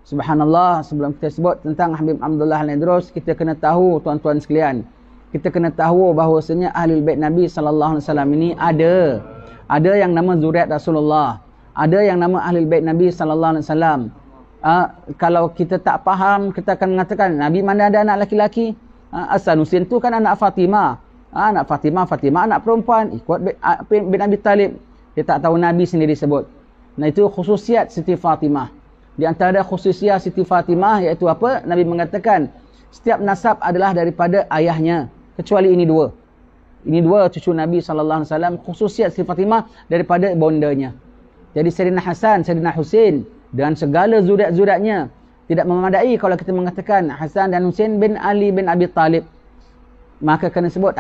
Subhanallah, sebelum kita sebut tentang Habib Abdullah Al-Idrus, kita kena tahu tuan-tuan sekalian, kita kena tahu bahawasanya Ahlul Bait Nabi sallallahu alaihi wasallam ini ada yang nama zuriat Rasulullah, ada yang nama Ahlul Bait Nabi sallallahu alaihi wasallam. Kalau kita tak faham, kita akan mengatakan Nabi mana ada anak laki-laki? Hasan Husain tu kan anak Fatimah. Anak Fatimah anak perempuan, ikut bin Abi Talib. Dia tak tahu Nabi sendiri sebut. Nah, itu khususiat Siti Fatimah. Di antara khususiat Siti Fatimah iaitu apa? Nabi mengatakan setiap nasab adalah daripada ayahnya kecuali ini dua. Ini dua cucu Nabi sallallahu alaihi wasallam, khususiat Siti Fatimah daripada bondanya. Jadi Sayyidina Hasan, Sayyidina Husain dan segala zuriat-zuriatnya tidak memadai kalau kita mengatakan Hasan dan Husain bin Ali bin Abi Talib. Maka kena sebut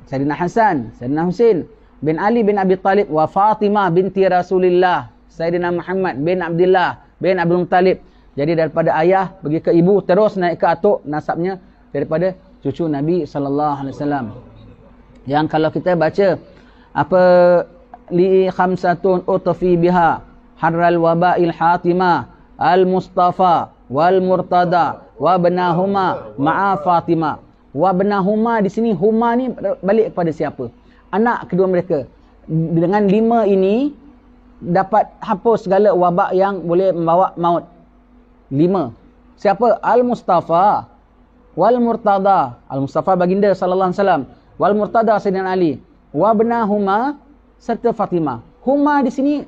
Sayyidina Husain bin Ali bin Abi Talib wa Fatimah binti Rasulillah, Sayyidina Muhammad bin Abdullah bin Abdul Muttalib. Jadi daripada ayah pergi ke ibu, terus naik ke atuk nasabnya daripada cucu Nabi sallallahu alaihi wasallam. Yang kalau kita baca apa li khamsatun utfi biha harral wabail hatima al mustafa wal murtada wa benahuma ma'a Fatimah. Wa benahuma di sini, huma ni balik kepada siapa? Anak kedua mereka. Dengan 5 ini dapat hapus segala wabak yang boleh membawa maut. 5. Siapa? Al-Mustafa wal Murtada. Al-Mustafa baginda sallallahu alaihi wasallam, wal Murtada Sayyidina Ali, wa benahuma serta Fatimah. Huma di sini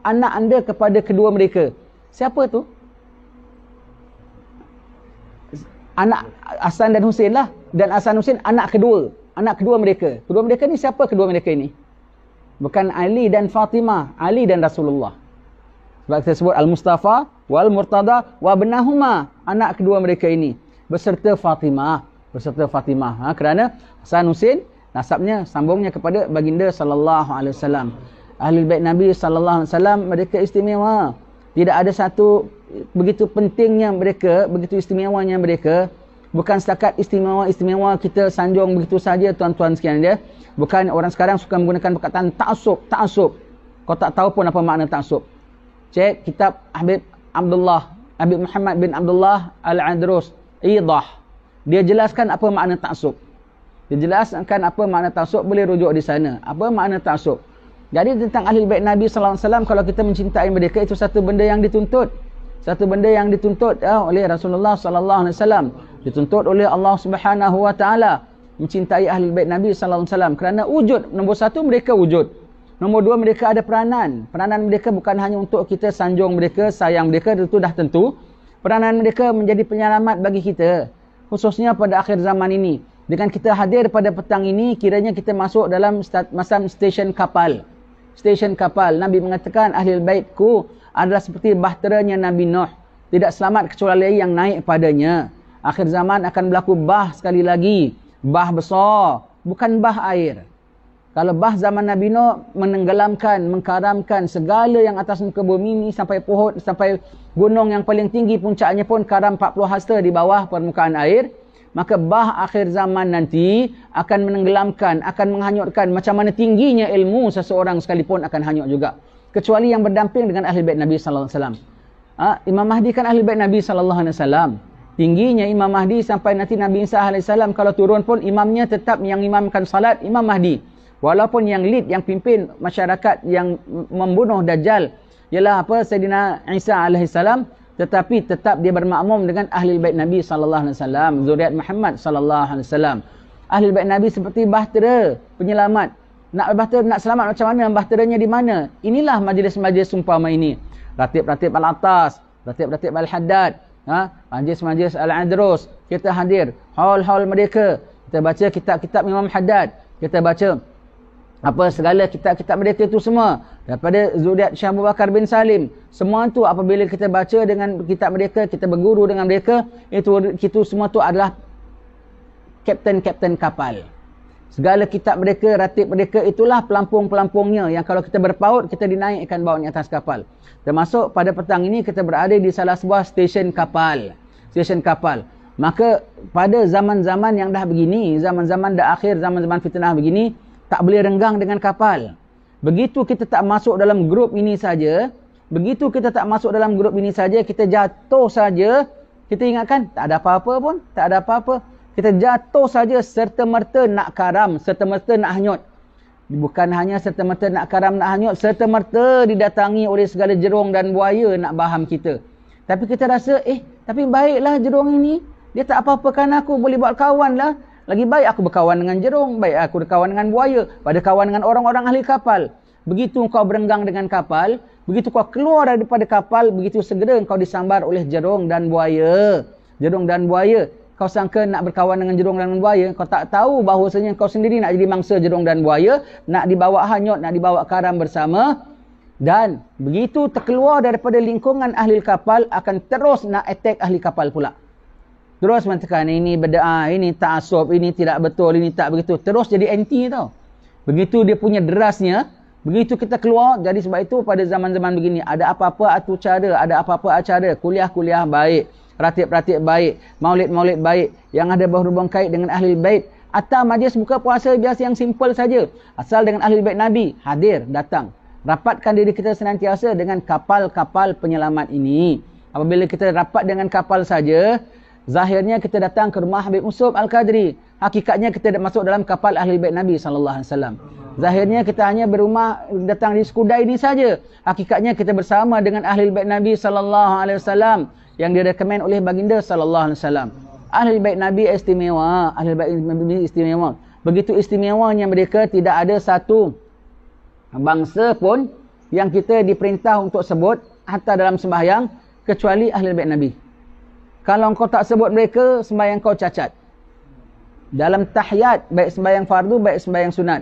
anak anda kepada kedua mereka. Siapa tu? Anak Hasan dan Husain lah. Dan Hasan Husain anak kedua mereka. Kedua mereka ni siapa kedua mereka ini? Bukan Ali dan Fatimah, Ali dan Rasulullah. Sebab kita sebut Al-Mustafa wal Murtada wa benahuma, anak kedua mereka ini beserta Fatimah. Kerana Hasan Husain nasabnya, sambungnya kepada baginda sallallahu alaihi wasallam. Ahlul Bait Nabi sallallahu alaihi wasallam mereka istimewa. Tidak ada satu, begitu pentingnya mereka, begitu istimewanya mereka. Bukan setakat istimewa kita sanjung begitu saja tuan-tuan sekalian dia. Bukan, orang sekarang suka menggunakan perkataan ta'assub. Kau tak tahu pun apa makna ta'assub. Cek kitab Habib Muhammad bin Abdullah Al-Idrus, Idah. Dia jelaskan apa makna ta'assub. Boleh rujuk di sana. Apa makna ta'assub? Jadi tentang Ahlul Bait Nabi sallallahu alaihi wasallam, kalau kita mencintai mereka, itu satu benda yang dituntut. Oleh Rasulullah sallallahu alaihi wasallam, dituntut oleh Allah Subhanahu wa taala mencintai Ahlul Bait Nabi sallallahu alaihi wasallam kerana wujud. Nombor 1, mereka wujud. Nombor 2, mereka ada peranan. Peranan mereka bukan hanya untuk kita sanjung mereka, sayang mereka, itu dah tentu. Peranan mereka menjadi penyelamat bagi kita, khususnya pada akhir zaman ini. Dengan kita hadir pada petang ini, kiranya kita masuk dalam masam stesen kapal. Nabi mengatakan Ahlul Baitku adalah seperti bahteranya Nabi Nuh, tidak selamat kecuali yang naik padanya. Akhir zaman akan berlaku bah sekali lagi, bah besar, bukan bah air. Kalau bah zaman Nabi Nuh menenggelamkan, mengkaramkan segala yang atas muka bumi ini sampai pohon, sampai gunung yang paling tinggi puncaknya pun karam 40 hasta di bawah permukaan air. Maka bah akhir zaman nanti akan menenggelamkan, akan menghanyutkan. Macam mana tingginya ilmu seseorang sekalipun akan hanyut juga, kecuali yang berdamping dengan Ahlul Bait Nabi sallallahu alaihi wasallam. Imam Mahdi kan Ahlul Bait Nabi sallallahu alaihi wasallam. Tingginya Imam Mahdi sampai nanti Nabi Isa alaihi salam kalau turun pun imamnya tetap yang imamkan salat Imam Mahdi. Walaupun yang lead, yang pimpin masyarakat yang membunuh Dajjal ialah Sayyidina Isa alaihi salam, tetapi tetap dia bermakmum dengan Ahlul Bait Nabi sallallahu alaihi wasallam, zuriat Muhammad sallallahu alaihi wasallam. Ahlul Bait Nabi seperti bahtera penyelamat. Nak selamat macam mana? Bahteranya di mana? Inilah majlis-majlis umpama ini. Ratib-ratib Al-Atas, ratib-ratib Al-Haddad, majlis-majlis Al-Idrus. Kita hadir, hall-hall mereka. Kita baca kitab-kitab Imam Haddad. Kita baca segala kitab-kitab mereka itu semua. Daripada zuriat Syekh Abu Bakar bin Salim. Semua itu apabila kita baca dengan kitab mereka, kita berguru dengan mereka, itu semua itu adalah kapten-kapten kapal. Segala kitab mereka, ratib mereka, itulah pelampung-pelampungnya yang kalau kita berpaut, kita dinaikkan bawa di atas kapal. Termasuk pada petang ini kita berada di salah sebuah stesen kapal. Maka pada zaman-zaman yang dah begini, zaman-zaman dah akhir, zaman-zaman fitnah begini, tak boleh renggang dengan kapal. Begitu kita tak masuk dalam grup ini saja, Begitu kita tak masuk dalam grup ini saja, kita jatuh saja, kita ingatkan tak ada apa-apa pun, tak ada apa-apa. Kita jatuh saja serta-merta nak karam, serta-merta nak hanyut. Bukan hanya serta-merta nak karam, nak hanyut, serta-merta didatangi oleh segala jerung dan buaya nak baham kita. Tapi kita rasa, tapi baiklah jerung ini. Dia tak apa-apakan aku, boleh buat kawan lah. Lagi baik aku berkawan dengan jerung, baik aku berkawan dengan buaya, pada kawan dengan orang-orang ahli kapal. Begitu kau berenggang dengan kapal, begitu kau keluar daripada kapal, begitu segera kau disambar oleh jerung dan buaya. Jerung dan buaya. Kau sangka nak berkawan dengan jerung dan buaya, kau tak tahu bahawasanya kau sendiri nak jadi mangsa jerung dan buaya, nak dibawa hanyut, nak dibawa karam bersama. Dan begitu terkeluar daripada lingkungan ahli kapal, akan terus nak attack ahli kapal pula. Terus mengatakan ini beda, ini ta'asub, ini tidak betul, ini tak begitu. Terus jadi anti tau. Begitu dia punya derasnya, begitu kita keluar. Jadi sebab itu pada zaman-zaman begini, ada apa-apa atu cara, ada apa-apa acara, kuliah-kuliah baik, ratib-ratib baik, maulid-maulid baik, yang ada berhubung kait dengan ahli bait, atau majlis buka puasa biasa yang simple saja, asal dengan ahli bait Nabi, hadir, datang. Rapatkan diri kita senantiasa dengan kapal-kapal penyelamat ini. Apabila kita rapat dengan kapal saja, zahirnya kita datang ke rumah Habib Usop Al-Qadri, hakikatnya kita masuk dalam kapal ahli bait Nabi SAW. Zahirnya kita hanya berumah datang di Skudai ini saja, hakikatnya kita bersama dengan ahli bait Nabi SAW yang direkomend oleh baginda SAW. Ahli bait Nabi istimewa, ahli bait Nabi istimewa. Begitu istimewanya mereka, tidak ada satu bangsa pun yang kita diperintah untuk sebut hatta dalam sembahyang kecuali ahli bait Nabi. Kalau kau tak sebut mereka, sembahyang kau cacat. Dalam tahiyat, baik sembahyang fardu, baik sembahyang sunat.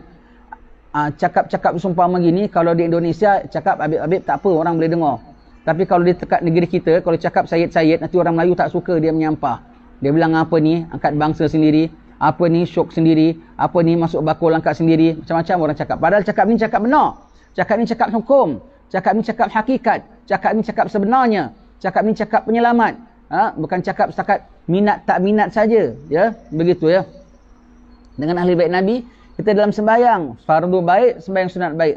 Cakap-cakap sumpama gini, kalau di Indonesia cakap Habib-Habib tak apa, orang boleh dengar. Tapi kalau di dekat negeri kita, kalau cakap Sayyid-Sayyid, nanti orang Melayu tak suka, dia menyampah. Dia bilang apa ni, angkat bangsa sendiri, apa ni syok sendiri, apa ni masuk bakul angkat sendiri, macam-macam orang cakap. Padahal cakap ni cakap benar. Cakap ni cakap hukum. Cakap ni cakap hakikat. Cakap ni cakap sebenarnya. Cakap ni cakap penyelamat. Bukan cakap setakat minat tak minat saja, ya, begitu ya. Dengan ahli bait Nabi, kita dalam sembahyang fardu baik, sembahyang sunat baik.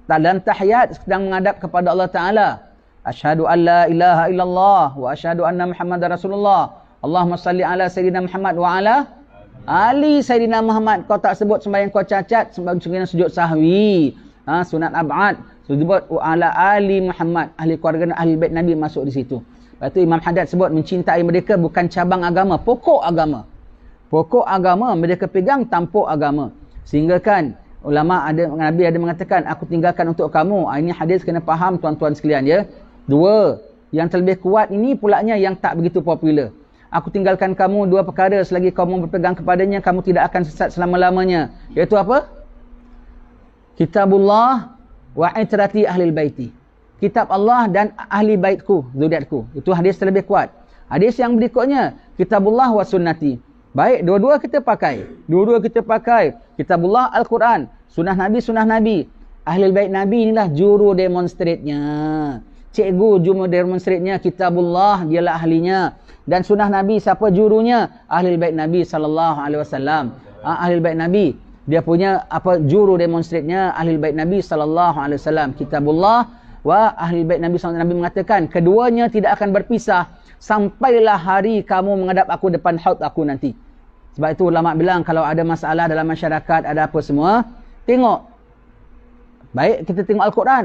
Dalam tahiyat sedang menghadap kepada Allah Taala. Asyhadu an la ilaha illallah wa asyhadu anna Muhammadar Rasulullah. Allahumma salli ala sayyidina Muhammad wa ala ali sayyidina Muhammad. Kau tak sebut sembahyang kau cacat, sembahyang sujud sahwi, sunat ab'ad, sebut wa ala ali Muhammad, ahli keluarga ahli bait Nabi masuk di situ. Lepas tu Imam Haddad sebut mencintai mereka bukan cabang agama, pokok agama. Pokok agama mereka pegang, tampuk agama. Sehingga kan ulama Nabi ada mengatakan, aku tinggalkan untuk kamu. Ini hadis kena faham tuan-tuan sekalian ya. Dua, yang terlebih kuat ini pulaknya yang tak begitu popular. Aku tinggalkan kamu dua perkara, selagi kamu berpegang kepadanya, kamu tidak akan sesat selama-lamanya. Iaitu apa? Kitabullah wa itrati ahlil baiti. Kitab Allah dan ahli baitku, zuriatku. Itu hadis terlebih kuat. Hadis yang berikutnya, Kitabullah wa sunnati. Baik, dua-dua kita pakai. Dua-dua kita pakai. Kitabullah Al-Quran, sunnah Nabi. Ahli bait Nabi inilah juru demonstratenya. Cikgu juru demonstratenya Kitabullah, dialah ahlinya. Dan sunnah Nabi, siapa jurunya? Ahli bait Nabi SAW. Ahli bait Nabi, dia punya apa juru demonstratnya ahli bait Nabi SAW. Kitabullah wa ahli bait Nabi SAW. Nabi mengatakan, keduanya tidak akan berpisah sampailah hari kamu menghadap aku depan haud aku nanti. Sebab itu ulama bilang, kalau ada masalah dalam masyarakat, ada apa semua, tengok. Baik, kita tengok Al-Quran.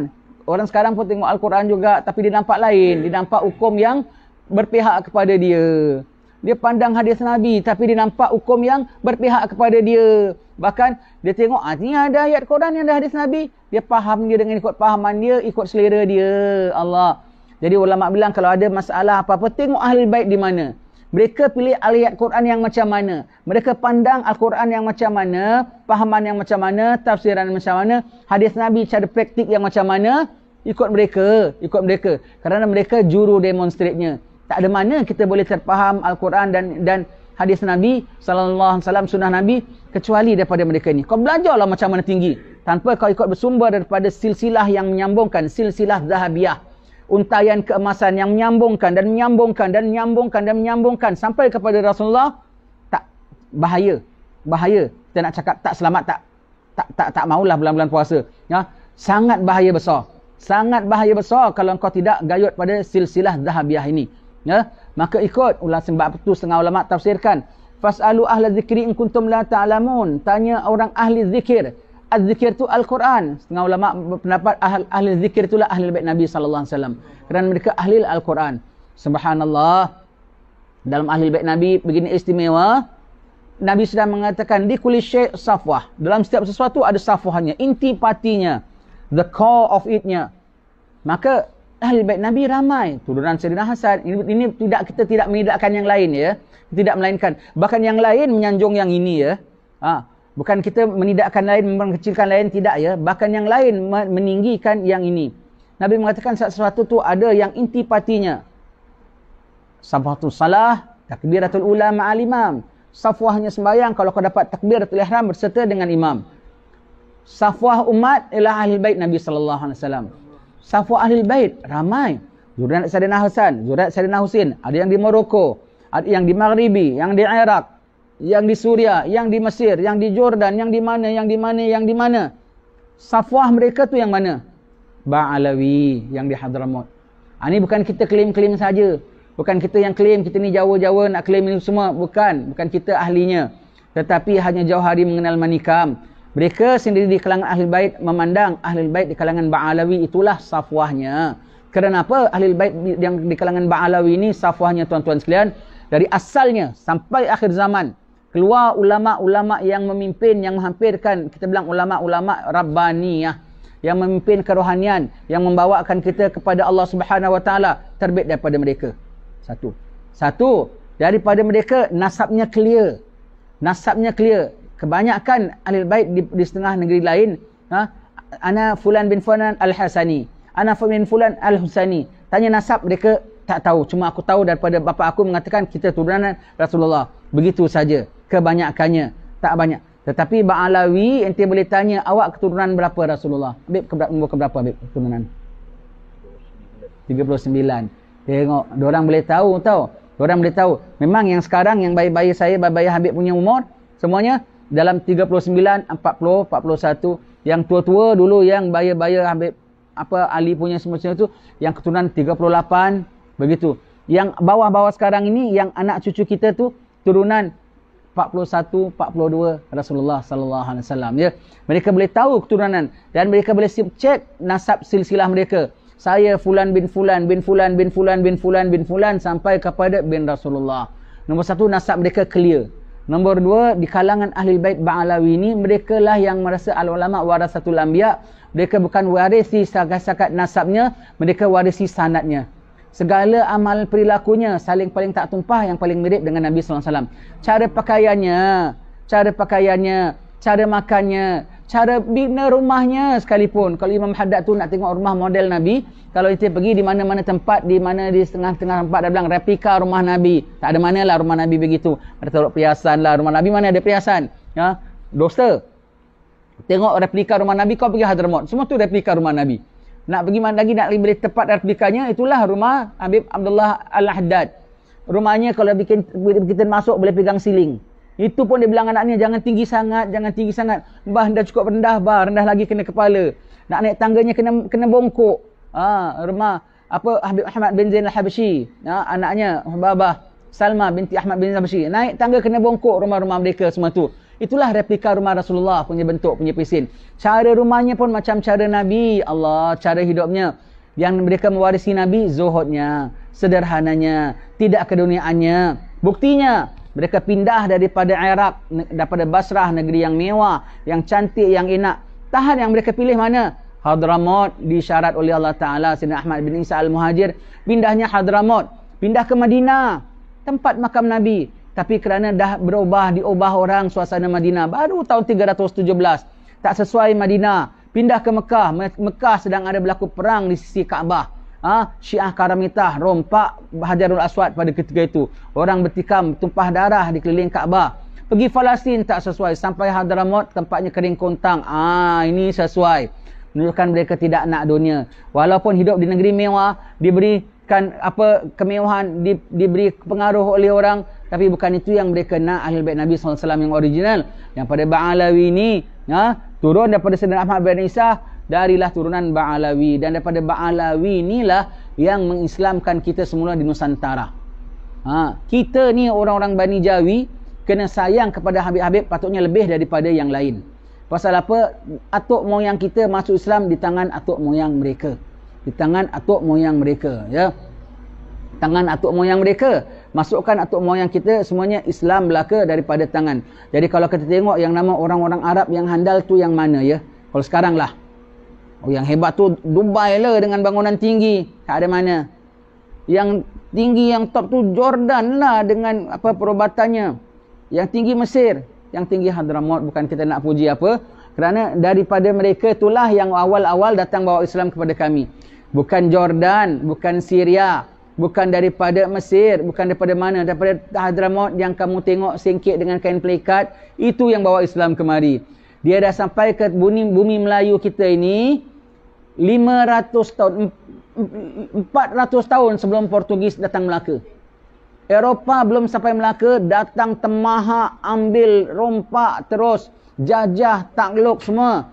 Orang sekarang pun tengok Al-Quran juga, tapi dia nampak lain. Dia nampak hukum yang berpihak kepada dia. Dia pandang hadis Nabi, tapi dia nampak hukum yang berpihak kepada dia. Bahkan dia tengok, ni ada ayat Quran yang ada hadis Nabi. Dia faham dia dengan ikut pahaman dia, ikut selera dia. Allah. Jadi ulama bilang, kalau ada masalah apa-apa, tengok ahli bait di mana. Mereka pilih ayat Quran yang macam mana. Mereka pandang Al-Quran yang macam mana, pahaman yang macam mana, tafsiran yang macam mana, hadis Nabi cara praktik yang macam mana, ikut mereka. Kerana mereka juru demonstratnya. Tak ada mana kita boleh terfaham Al-Quran dan hadis Nabi sallallahu alaihi wasallam, sunnah Nabi, kecuali daripada mereka ni. Kau belajarlah macam mana tinggi, tanpa kau ikut bersumber daripada silsilah yang menyambungkan, silsilah zahabiyah, untayan keemasan yang menyambungkan sampai kepada Rasulullah. Tak, bahaya. Kita nak cakap tak selamat, tak maulah bulan-bulan puasa, ya. Sangat bahaya besar. Sangat bahaya besar kalau engkau tidak gayut pada silsilah zahabiyah ini. Ya, maka ikut ulah sebab itu setengah ulama tafsirkan, fasalu ahla zikri in kuntum la ta'lamun. Tanya orang ahli zikir. Az-zikir itu Al-Quran. Setengah ulama berpendapat ahli zikir itulah ahli bait Nabi sallallahu alaihi wasallam. Kerana mereka ahli Al-Quran. Subhanallah. Dalam ahli bait Nabi begini istimewa. Nabi sudah mengatakan di kulli syai' safwah. Dalam setiap sesuatu ada safwahnya, inti patinya, the core of it-nya. Maka ahli bait Nabi ramai. Turunan Sayyidina Hasan. Ini kita tidak menidakkan yang lain ya. Tidak melainkan. Bahkan yang lain menyanjung yang ini ya. Bukan kita menidakkan lain, mengkecilkan lain, tidak ya. Bahkan yang lain meninggikan yang ini. Nabi mengatakan sesuatu tu ada yang inti patinya. Safwatul salah, takbiratul ula ma'al imam. Safwahnya sembahyang kalau kau dapat takbiratul ihram berserta dengan imam. Safwah umat ialah ahli bait Nabi sallallahu alaihi wasallam. Safwah ahli bait ramai. Zuriat Sayyidina Hasan, zuriat Sayyidina Husin, ada yang di Morocco, ada yang di Maghribi, yang di Iraq, yang di Suria, yang di Mesir, yang di Jordan, yang di mana, yang di mana, yang di mana. Safwah mereka tu yang mana? Ba'alawi, yang di Hadramaut. Ini bukan kita klaim-klaim saja. Bukan kita yang klaim, kita ni Jawa-Jawa nak klaim ini semua. Bukan kita ahlinya. Tetapi hanya jauh hari mengenal manikam. Mereka sendiri di kalangan ahli bait memandang ahli bait di kalangan Ba'alawi itulah safwahnya. Kerana apa? Ahli bait yang di kalangan Ba'alawi ini safwahnya tuan-tuan sekalian. Dari asalnya sampai akhir zaman. Keluar ulama-ulama yang memimpin, yang menghampirkan, kita bilang ulama-ulama Rabbaniyah, yang memimpin kerohanian, yang membawakan kita kepada Allah Subhanahu Wa Taala, terbit daripada mereka. Satu, daripada mereka nasabnya clear. Nasabnya clear. Kebanyakan ahli bait di setengah negeri lain, ana fulan bin fulan al-Hasani, ana fulan bin fulan al-Husani. Tanya nasab mereka tak tahu. Cuma aku tahu daripada bapa aku mengatakan kita turunan Rasulullah. Begitu saja. Kebanyakannya. Tak banyak. Tetapi Ba'alawi, ente boleh tanya, awak keturunan berapa Rasulullah? Habib, nombor keberapa Habib keturunan? 39. Tengok, diorang boleh tahu tau. Diorang boleh tahu. Memang yang sekarang, yang bayi-bayi saya, bayi-bayi Habib punya umur, semuanya dalam 39, 40, 41. Yang tua-tua dulu, yang bayi-bayi Habib, Ali punya semua itu, yang keturunan 38, begitu. Yang bawah-bawah sekarang ini, yang anak cucu kita tu, turunan 41, 42 Rasulullah sallallahu alaihi wasallam ya. Mereka boleh tahu keturunan dan mereka boleh cek nasab silsilah mereka. Saya fulan bin fulan bin fulan bin fulan bin fulan bin fulan sampai kepada bin Rasulullah. Nombor satu, nasab mereka clear. Nombor dua, di kalangan ahli bait Ba'alawi ini, mereka lah yang merasa al-ulama warasatul anbiya. Mereka bukan warisi sakat-sakat nasabnya, mereka warisi sanadnya. Segala amal perilakunya paling tak tumpah, yang paling mirip dengan Nabi sallallahu alaihi wasallam. Cara pakaiannya, cara makannya, cara bina rumahnya sekalipun. Kalau Imam Haddad tu nak tengok rumah model Nabi, kalau kita pergi di mana-mana tempat, di mana di setengah-tengah tempat dia bilang replika rumah Nabi. Tak ada manalah rumah Nabi begitu. Ada taruh perhiasan lah, rumah Nabi mana ada perhiasan? Ya, dosa. Tengok replika rumah Nabi, kau pergi Hadramaut. Semua tu replika rumah Nabi. Nak pergi mana lagi, nak boleh tepat replikanya, itulah rumah Habib Abdullah Al-Haddad. Rumahnya kalau kita masuk boleh pegang siling. Itu pun dia bilang anaknya, jangan tinggi sangat, jangan tinggi sangat. Bah, dah cukup rendah, bah, rendah lagi kena kepala. Nak naik tangganya kena bongkok. Rumah Habib Ahmad bin Zain Al-Habsyi, anaknya Babah Salma binti Ahmad bin Zain Al-Habsyi. Naik tangga kena bongkok rumah-rumah mereka semua tu. Itulah replika rumah Rasulullah punya bentuk, punya pisin. Cara rumahnya pun macam cara Nabi. Allah, cara hidupnya. Yang mereka mewarisi Nabi, zuhudnya, sederhananya, tidak keduniaannya. Buktinya, mereka pindah daripada Iraq, daripada Basrah, negeri yang mewah, yang cantik, yang enak. Tahan yang mereka pilih mana? Hadramaut, disyarat oleh Allah Ta'ala. Sayyidina Ahmad bin Isa Al-Muhajir, pindahnya Hadramaut. Pindah ke Madinah, tempat makam Nabi. Tapi kerana dah diubah orang suasana Madinah. Baru tahun 317. Tak sesuai Madinah. Pindah ke Mekah. Mekah sedang ada berlaku perang di sisi Kaabah. Syiah Karamitah rompak Hajarul Aswad pada ketika itu. Orang bertikam, tumpah darah di keliling Kaabah. Pergi Palestin tak sesuai. Sampai Hadramaut, tempatnya kering kontang. Ini sesuai. Menunjukkan mereka tidak nak dunia. Walaupun hidup di negeri mewah, diberikan kemewahan, diberi pengaruh oleh orang, tapi bukan itu yang mereka nak. Ahlul Bait Nabi SAW yang original, yang pada Ba'alawi ini turun daripada Sayyidina Ahmad bin Isa darilah turunan Ba'alawi, dan daripada Ba'alawi inilah yang mengislamkan kita semula di Nusantara. Kita ni orang-orang Bani Jawi kena sayang kepada Habib-Habib patutnya lebih daripada yang lain. Pasal apa? Atuk moyang kita masuk Islam di tangan atuk moyang mereka. Di tangan atuk moyang mereka, ya. Tangan atuk moyang mereka. Masukkan atuk moyang kita semuanya Islam belaka daripada tangan. Jadi kalau kita tengok yang nama orang-orang Arab yang handal tu yang mana, ya? Kalau sekarang lah. Yang hebat tu Dubai lah dengan bangunan tinggi. Tak ada mana. Yang tinggi, yang top tu Jordan lah dengan apa perobatannya. Yang tinggi Mesir. Yang tinggi Hadramaut. Bukan kita nak puji apa. Kerana daripada mereka itulah yang awal-awal datang bawa Islam kepada kami. Bukan Jordan, bukan Syria, bukan daripada Mesir, bukan daripada mana, daripada Hadramaut yang kamu tengok singkit dengan kain pelikat, itu yang bawa Islam kemari. Dia dah sampai ke bumi Melayu kita ini 500 tahun, 400 tahun sebelum Portugis datang Melaka. Eropah belum sampai Melaka, datang temahak, ambil, rompak terus, jajah, takluk semua.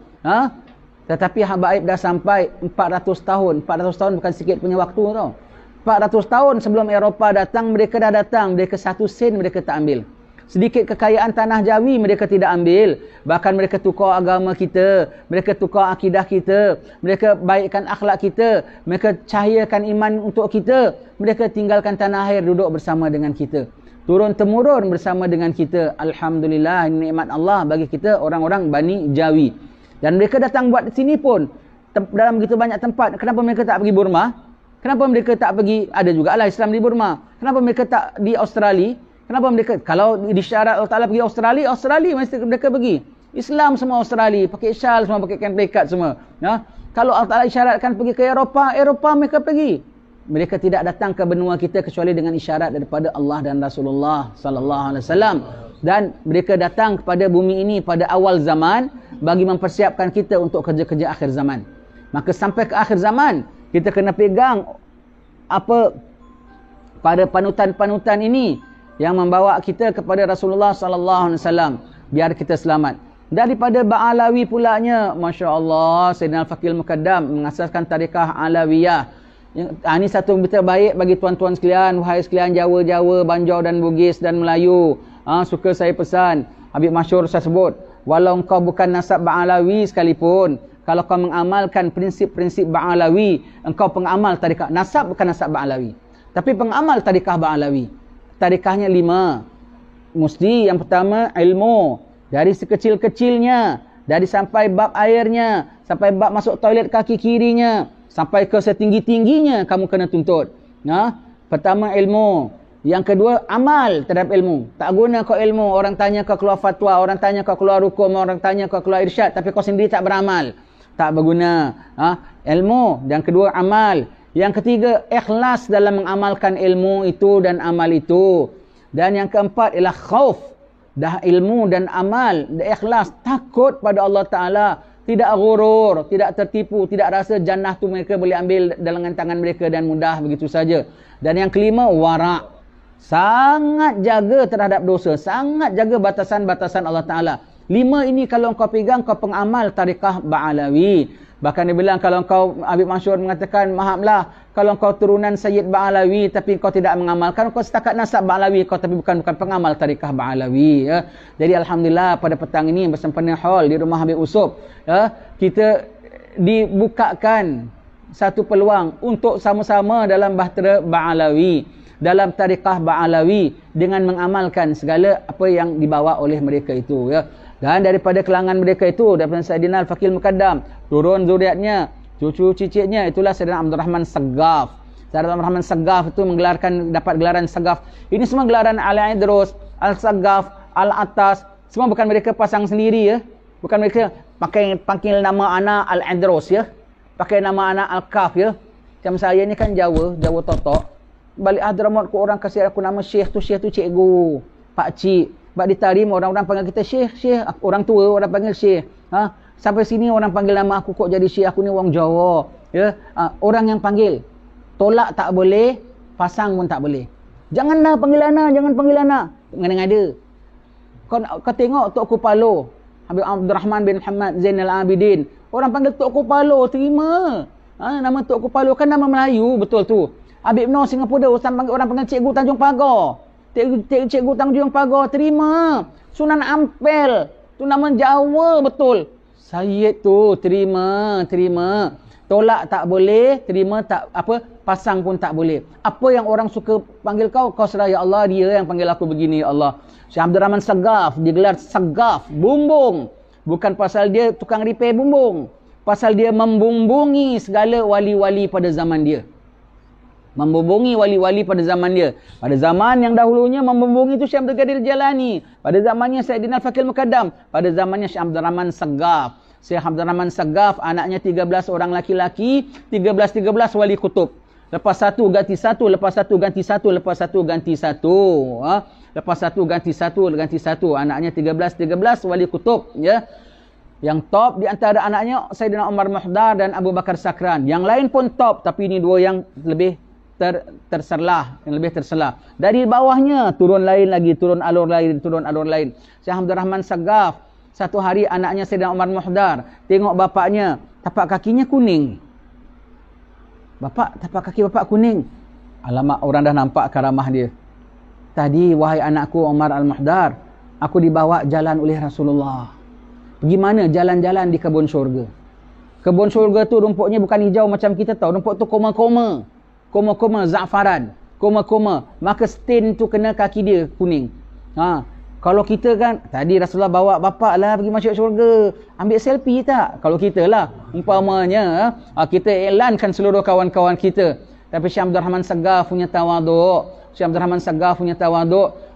Tetapi Habaib dah sampai 400 tahun. 400 tahun bukan sikit punya waktu tau. 400 tahun sebelum Eropah datang, mereka dah datang. Mereka satu sen mereka tak ambil. Sedikit kekayaan tanah Jawi mereka tidak ambil. Bahkan mereka tukar agama kita. Mereka tukar akidah kita. Mereka baikkan akhlak kita. Mereka cahayakan iman untuk kita. Mereka tinggalkan tanah air, duduk bersama dengan kita. Turun-temurun bersama dengan kita. Alhamdulillah, nikmat Allah bagi kita orang-orang Bani Jawi. Dan mereka datang buat di sini pun dalam begitu banyak tempat. Kenapa mereka tak pergi Burma? Kenapa mereka tak pergi, ada jugalah Islam di Burma. Kenapa mereka tak di Australia? Kenapa mereka, kalau disyarat Allah Ta'ala pergi Australia, Australia mesti mereka pergi. Islam semua Australia, pakai syal semua, pakai kain pelikat semua. Kalau Allah Ta'ala isyaratkan pergi ke Eropah, Eropah mereka pergi. Mereka tidak datang ke benua kita kecuali dengan isyarat daripada Allah dan Rasulullah sallallahu alaihi wasallam. Dan mereka datang kepada bumi ini pada awal zaman bagi mempersiapkan kita untuk kerja-kerja akhir zaman. Maka sampai ke akhir zaman, kita kena pegang apa pada panutan-panutan ini yang membawa kita kepada Rasulullah sallallahu alaihi wasallam biar kita selamat. Daripada Ba'alawi pulanya, masya-Allah, Sayyidina Al-Faqih Al-Muqaddam mengasaskan tarikah Alawiyah. Ini satu berita baik bagi tuan-tuan sekalian, wahai sekalian Jawa-Jawa, Banjar dan Bugis dan Melayu. Suka saya pesan, Habib masyhur saya sebut, walau engkau bukan nasab Ba'alawi sekalipun, kalau kau mengamalkan prinsip-prinsip Ba'alawi, engkau pengamal tarikah. Nasab bukan nasab Ba'alawi, tapi pengamal tarikah Ba'alawi. Tarikahnya 5. Mesti yang pertama ilmu. Dari sekecil-kecilnya, dari sampai bab airnya, sampai bab masuk toilet kaki kirinya, sampai ke setinggi-tingginya kamu kena tuntut. Pertama ilmu. Yang kedua amal terhadap ilmu. Tak guna kau ilmu, orang tanya kau keluar fatwa, orang tanya kau keluar hukum, orang tanya kau keluar irsyad, tapi kau sendiri tak beramal. Tak berguna. Ilmu. Yang kedua amal. Yang ketiga, ikhlas dalam mengamalkan ilmu itu dan amal itu. Dan yang keempat ialah khauf. Dah ilmu dan amal, dah ikhlas, takut pada Allah Ta'ala. Tidak ghurur, tidak tertipu, tidak rasa jannah tu mereka boleh ambil dalam tangan mereka dan mudah begitu saja. Dan yang kelima, wara'. Sangat jaga terhadap dosa. Sangat jaga batasan-batasan Allah Ta'ala. 5 ini kalau kau pegang, kau pengamal tarikah Ba'alawi. Bahkan dia bilang kalau kau, Habib Masyhur mengatakan, maaflah, kalau kau turunan Sayyid Ba'alawi tapi kau tidak mengamalkan, kau setakat nasab Ba'alawi kau tapi bukan pengamal tarikah Ba'alawi. Jadi Alhamdulillah pada petang ini bersempena haul di rumah Habib Usop, kita dibukakan satu peluang untuk sama-sama dalam bahtera Ba'alawi, dalam tarikah Ba'alawi dengan mengamalkan segala apa yang dibawa oleh mereka itu. Dan daripada kelangan mereka itu, daripada Sayyidina Al-Faqih Al-Muqaddam, turun zuriatnya, cucu cicitnya, itulah Sayyidina Abdul Rahman Sagaf. Sayyidina Abdul Rahman Sagaf itu dapat gelaran Sagaf. Ini semua gelaran Al-Idrus, Al-Sagaf, Al-Atas. Semua bukan mereka pasang sendiri, ya. Bukan mereka panggil nama anak Al-Idrus, ya. Pakai nama anak Al-Kaf, ya. Macam saya ni kan Jawa totok. Balik Hadramaut ke orang kasih aku nama Syekh tu cikgu, Pak Cik. Sebab ditarim orang-orang panggil kita Syekh. Orang tua orang panggil Syekh. Sampai sini orang panggil nama aku kok jadi Syekh. Aku ni orang Jawa. Orang yang panggil. Tolak tak boleh, pasang pun tak boleh. Janganlah panggil anak, jangan panggil anak. Ngada-ngada. Kau tengok Tok Kupalo. Habib Abdul Rahman bin Muhammad Zainal Abidin. Orang panggil Tok Kupalo, terima. Nama Tok Kupalo kan nama Melayu, betul tu. Habib Noh Singapura, orang panggil Cikgu Tanjung Pagar. Cikgu Tanjung Pagar, terima. Sunan Ampel, tu nama Jawa, betul. Sayyid tu, terima. Tolak tak boleh, terima tak apa, pasang pun tak boleh. Apa yang orang suka panggil kau serah, ya Allah, dia yang panggil aku begini, ya Allah. Syekh Abdul Rahman Sagaf, digelar Sagaf, bumbung. Bukan pasal dia tukang repair bumbung. Pasal dia membumbungi segala wali-wali pada zaman dia. Membumbungi wali-wali pada zaman dia. Pada zaman yang dahulunya membumbungi itu Syekh Abdul Qadir Jalani. Pada zamannya Sayyidina Fakil Mukaddam. Pada zamannya Syekh Abdul Rahman Sagaf. Syekh Abdul Rahman Sagaf, anaknya 13 orang laki-laki, 13 wali kutub. Lepas satu ganti satu, lepas satu ganti satu, lepas satu ganti satu. Lepas satu ganti satu. Anaknya 13 wali kutub, ya. Yang top di antara anaknya Sayyidina Umar Muhdar dan Abu Bakar Sakran. Yang lain pun top, tapi ini dua yang lebih terselah. Dari bawahnya turun lain lagi, turun alur lain. Syekh Abdul Rahman Sagaf, satu hari anaknya Sayyidina Umar Muhdar tengok bapaknya, tapak kakinya kuning. Tapak kaki bapak kuning. Alamak, orang dah nampak karamah dia. Tadi, wahai anakku Umar Al-Muhdar, aku dibawa jalan oleh Rasulullah. Pergi mana? Jalan-jalan di kebun syurga. Kebun syurga tu rumputnya bukan hijau macam kita tahu. Rumput tu koma-koma. Koma-koma za'faran. Koma-koma. Maka stain tu kena kaki dia kuning. Kalau kita kan, tadi Rasulullah bawa bapak lah pergi masuk syurga. Ambil selfie tak? Kalau kita lah, umpamanya, kita iklankan seluruh kawan-kawan kita. Tapi Syekh Abdul Rahman Sagaf punya tawaduk.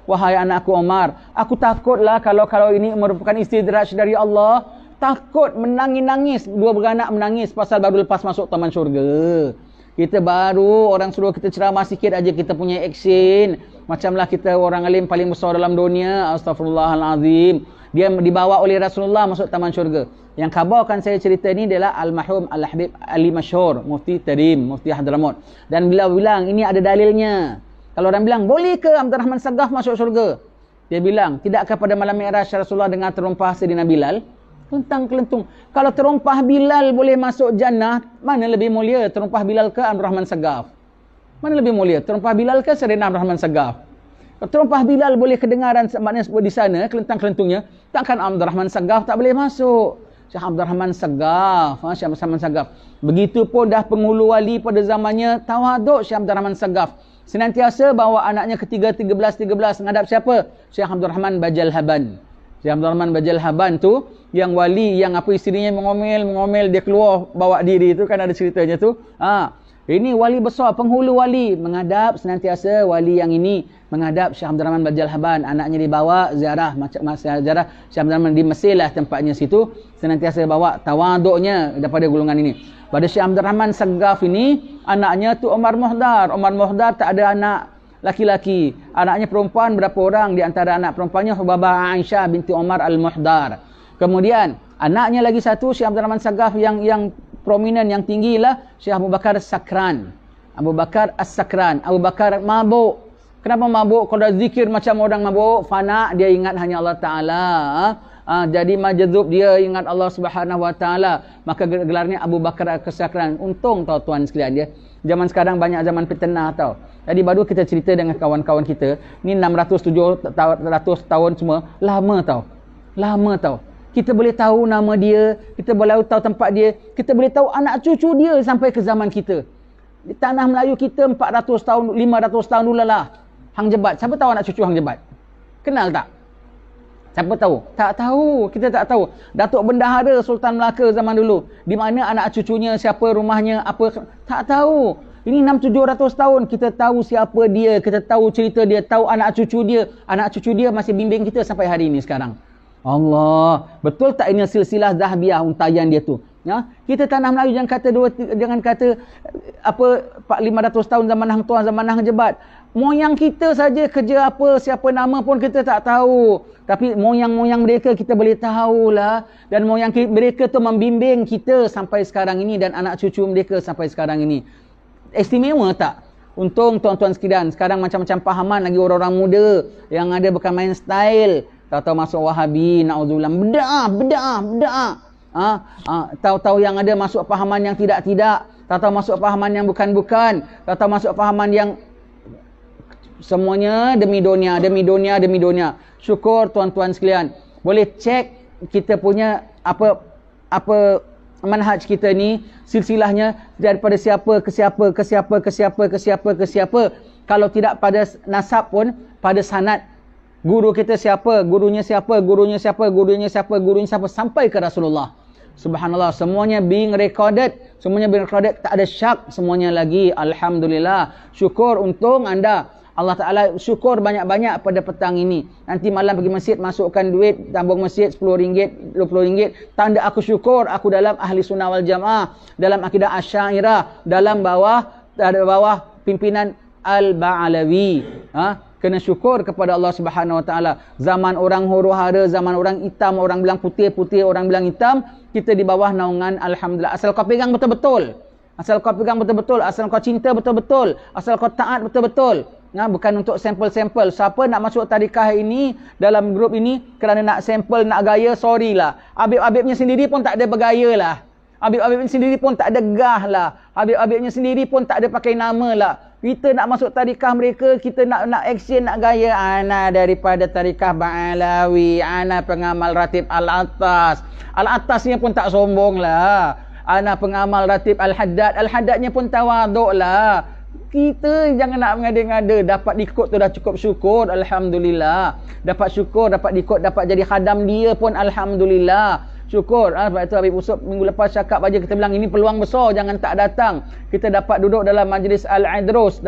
Wahai anakku Umar, aku takutlah kalau ini merupakan istidraj dari Allah. Takut menangis-nangis. Dua beranak menangis pasal baru lepas masuk taman syurga. Kita baru, orang suruh kita ceramah sikit aja kita punya action. Macamlah kita orang alim paling besar dalam dunia. Astaghfirullahalazim. Dia dibawa oleh Rasulullah masuk taman syurga. Yang khabarkan saya cerita ni adalah Al-Mahrum Al-Habib Ali Masyhur, Mufti Tarim, Mufti Hadramut. Dan beliau bilang, ini ada dalilnya. Kalau orang bilang, boleh ke Abdul Rahman Sagaf masuk syurga? Dia bilang, tidakkah pada malam Mi'raj Rasulullah dengar terumpah Sayyidina Bilal? Kelentang-kelentung. Kalau terumpah Bilal boleh masuk jannah, mana lebih mulia? Terumpah Bilal ke Abdul Rahman Sagaf? Mana lebih mulia? Terumpah Bilal ke Sayyidina Abdul Rahman Sagaf? Kalau terumpah Bilal boleh kedengaran maknanya di sana, kelentang-kelentungnya, takkan Abdul Rahman Sagaf tak boleh masuk? Syekh Abdul Rahman Sagaf, Syekh Abdul Rahman Sagaf. Begitupun dah penghulu wali pada zamannya, tawaduk Syekh Abdul Rahman Sagaf. Senantiasa bawa anaknya ketiga 13 menghadap siapa? Syekh Abdul Rahman Bajal Haban. Syekh Abdul Rahman Bajal Haban tu yang wali yang apa isterinya mengomel dia keluar bawa diri tu kan ada ceritanya tu. Ini wali besar, penghulu wali menghadap senantiasa wali yang ini menghadap Syekh Abdul Rahman Bajal Haban. Anaknya dibawa ziarah ziarah Syekh Abdul Rahman di Mesir lah tempatnya situ, senantiasa bawa tawaduknya daripada golongan ini. Pada Syekh Abdul Rahman Sagaf ini, anaknya tu Umar Muhdar. Umar Muhdar tak ada anak laki-laki. Anaknya perempuan berapa orang? Di antara anak perempuannya Hubabah Aisyah binti Umar Al-Muhdar. Kemudian anaknya lagi satu Syekh Abdul Rahman Sagaf yang prominent, yang tinggi lah Syekh Abu Bakar Sakran. Abu Bakar As-Sakran. Abu Bakar mabuk. Kenapa mabuk? Kalau zikir macam orang mabuk, fana, dia ingat hanya Allah Ta'ala. Jadi majdzub, dia ingat Allah Subhanahu Wa Ta'ala. Maka gelarnya Abu Bakar As-Sakran. Untung tau tuan sekalian dia. Zaman sekarang banyak zaman fitnah tau. Jadi baru kita cerita dengan kawan-kawan kita. Ni 600-700 tahun semua. Lama tau. Kita boleh tahu nama dia. Kita boleh tahu tempat dia. Kita boleh tahu anak cucu dia sampai ke zaman kita. Di tanah Melayu kita 400 tahun, 500 tahun dulu lah. Hang Jebat. Siapa tahu anak cucu Hang Jebat? Kenal tak? Siapa tahu? Tak tahu. Kita tak tahu. Datuk Bendahara Sultan Melaka zaman dulu. Di mana anak cucunya, siapa rumahnya, apa. Tak tahu. Ini 600-700 tahun. Kita tahu siapa dia. Kita tahu cerita dia. Tahu anak cucu dia. Anak cucu dia masih bimbing kita sampai hari ini sekarang. Allah. Betul tak ini silsilah Zahabiyah untayan dia tu? Ya? Kita tanah Melayu jangan kata apa 500 tahun zaman Hang Tuan, zaman Hang Jebat. Moyang kita saja kerja apa, siapa nama pun kita tak tahu. Tapi moyang-moyang mereka kita boleh tahulah. Dan moyang mereka tu membimbing kita sampai sekarang ini dan anak cucu mereka sampai sekarang ini. Istimewa tak? Untung tuan-tuan sekalian, sekarang macam-macam pahaman lagi orang-orang muda yang ada bukan main style. tahu-tahu masuk Wahabi, naudzubillah, bid'ah. Tahu-tahu yang ada masuk pahaman yang tidak-tidak, tahu-tahu masuk pahaman yang bukan-bukan, tahu-tahu masuk pahaman yang semuanya demi dunia. Syukur tuan-tuan sekalian, boleh cek kita punya apa manhaj kita ni, silsilahnya daripada siapa ke siapa. Kalau tidak pada nasab pun pada sanad, guru kita siapa, gurunya siapa, sampai ke Rasulullah. Subhanallah, semuanya being recorded, tak ada syak semuanya lagi. Alhamdulillah, syukur, untung anda. Allah Ta'ala syukur banyak-banyak pada petang ini. Nanti malam pergi masjid, masukkan duit, tambung masjid RM10, RM20. Tanda aku syukur, aku dalam ahli sunnah wal jamaah, dalam akidah Asy'ariyah, dalam bawah pimpinan Al-Ba'alawi. Kena syukur kepada Allah Subhanahu Wa Ta'ala. Zaman orang huru-hara, zaman orang hitam, orang bilang putih, orang bilang hitam, kita di bawah naungan Alhamdulillah. Asal kau pegang betul-betul, asal kau cinta betul-betul, asal kau taat betul-betul. Bukan untuk sampel-sampel. Siapa nak masuk tadikah ini, dalam grup ini, kerana nak sampel, nak gaya, sorry lah. Habib-habibnya sendiri pun tak ada bergaya lah. Habib-habibnya sendiri pun tak ada gah lah. Habib-habibnya sendiri pun tak ada pakai nama lah. Kita nak masuk tadikah mereka, kita nak action, nak gaya. Ana daripada tadikah Ba'alawi, ana pengamal ratib Al-Atas. Al-Atasnya pun tak sombong lah. Ana pengamal ratib Al-Haddad. Al-Haddadnya pun tawaduk lah. Kita jangan nak mengada-ngada. Dapat ikut tu dah cukup syukur, Alhamdulillah. Dapat syukur, dapat ikut, dapat jadi khadam dia pun Alhamdulillah. Syukur. Sebab itu Habib Usop minggu lepas cakap aja, kita bilang ini peluang besar, jangan tak datang. Kita dapat duduk dalam majlis Al-Idrus,